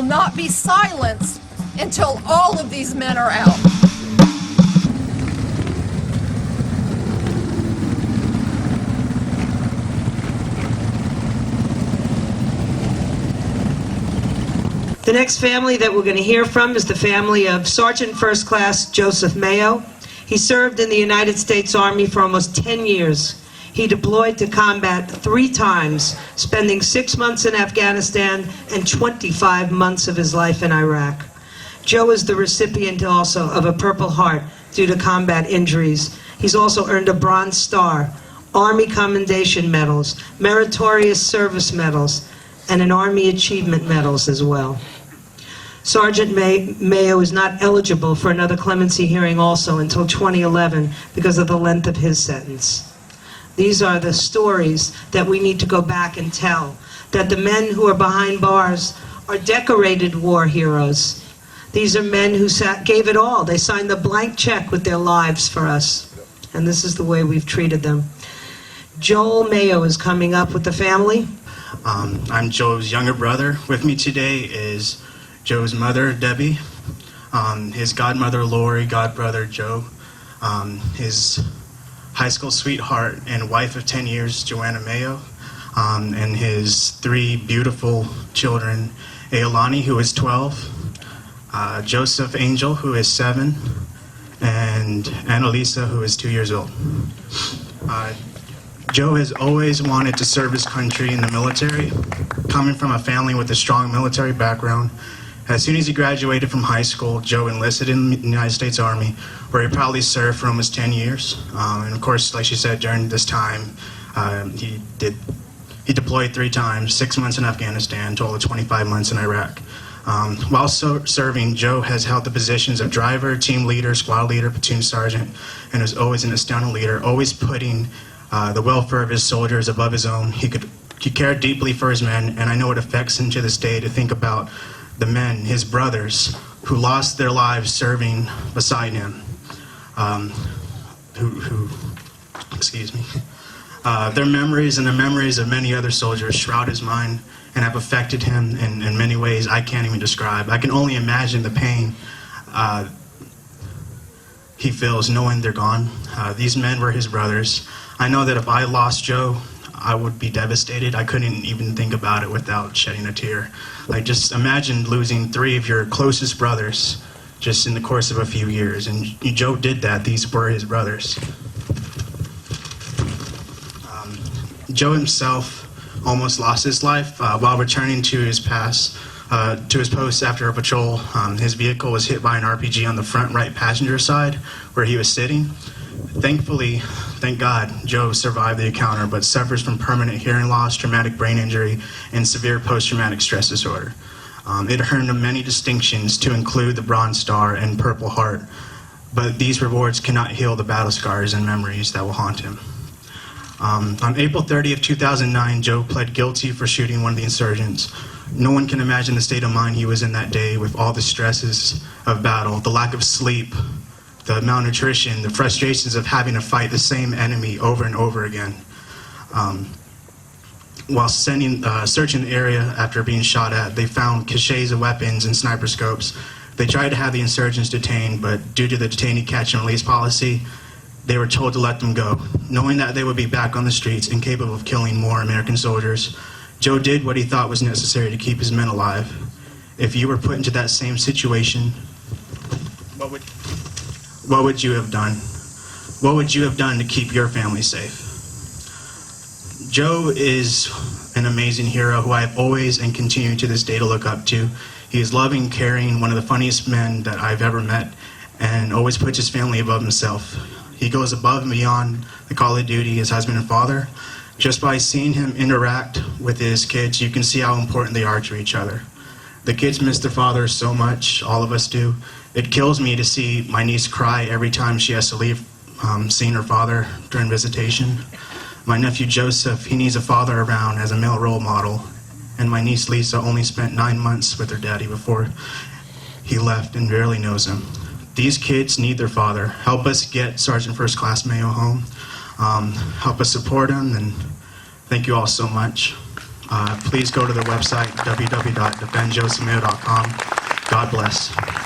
not be silenced until all of these men are out. The next family that we're going to hear from is the family of Sergeant First Class Joseph Mayo. He served in the United States Army for almost 10 years. He deployed to combat 3 times, spending 6 months in Afghanistan and 25 months of his life in Iraq. Joe is the recipient also of a Purple Heart due to combat injuries. He's also earned a Bronze Star, Army Commendation Medals, Meritorious Service Medals, and an Army Achievement Medals as well. Sergeant Mayo is not eligible for another clemency hearing also until 2011 because of the length of his sentence. These are the stories that we need to go back and tell, that the men who are behind bars are decorated war heroes. These are men who gave it all. They signed the blank check with their lives for us, and this is the way we've treated them. Joel Mayo is coming up with the family. I'm Joe's younger brother. With me today is Joe's mother, Debbie, his godmother, Lori, godbrother, Joe, his high school sweetheart and wife of 10 years, Joanna Mayo, and his 3 beautiful children, Ailani, who is 12, Joseph Angel, who is 7, and Annalisa, who is 2 years old. Joe has always wanted to serve his country in the military. Coming from a family with a strong military background, as soon as he graduated from high school, Joe enlisted in the United States Army, where he proudly served for almost 10 years. And of course, like she said, during this time, he deployed 3 times, 6 months in Afghanistan, total of 25 months in Iraq. While serving, Joe has held the positions of driver, team leader, squad leader, platoon sergeant, and was always an astounding leader, always putting the welfare of his soldiers above his own. He cared deeply for his men, and I know it affects him to this day to think about the men, his brothers, who lost their lives serving beside him, their memories and the memories of many other soldiers shroud his mind and have affected him in many ways I can't even describe. I can only imagine the pain he feels knowing they're gone. These men were his brothers. I know that if I lost Joe, I would be devastated. I couldn't even think about it without shedding a tear. Like, just imagine losing 3 of your closest brothers just in the course of a few years. And Joe did that. These were his brothers. Joe himself almost lost his life while returning to his post after a patrol. His vehicle was hit by an RPG on the front right passenger side where he was sitting. Thankfully, thank God, Joe survived the encounter, but suffers from permanent hearing loss, traumatic brain injury, and severe post-traumatic stress disorder. It earned him many distinctions, to include the Bronze Star and Purple Heart, but these rewards cannot heal the battle scars and memories that will haunt him. On April 30th, 2009, Joe pled guilty for shooting one of the insurgents. No one can imagine the state of mind he was in that day, with all the stresses of battle, the lack of sleep, the malnutrition, the frustrations of having to fight the same enemy over and over again. While searching the area after being shot at, they found caches of weapons and sniper scopes. They tried to have the insurgents detained, but due to the detainee catch and release policy, they were told to let them go. Knowing that they would be back on the streets and capable of killing more American soldiers, Joe did what he thought was necessary to keep his men alive. If you were put into that same situation, what would you have done? What would you have done to keep your family safe? Joe is an amazing hero who I have always and continue to this day to look up to. He is loving, caring, one of the funniest men that I've ever met, and always puts his family above himself. He goes above and beyond the call of duty as husband and father. Just by seeing him interact with his kids, you can see how important they are to each other. The kids miss their father so much, all of us do. It kills me to see my niece cry every time she has to leave seeing her father during visitation. My nephew Joseph, he needs a father around as a male role model. And my niece Lisa only spent 9 months with her daddy before he left and barely knows him. These kids need their father. Help us get Sergeant First Class Mayo home. Help us support him, and thank you all so much. please go to the website www.defendjosephmayo.com. God bless.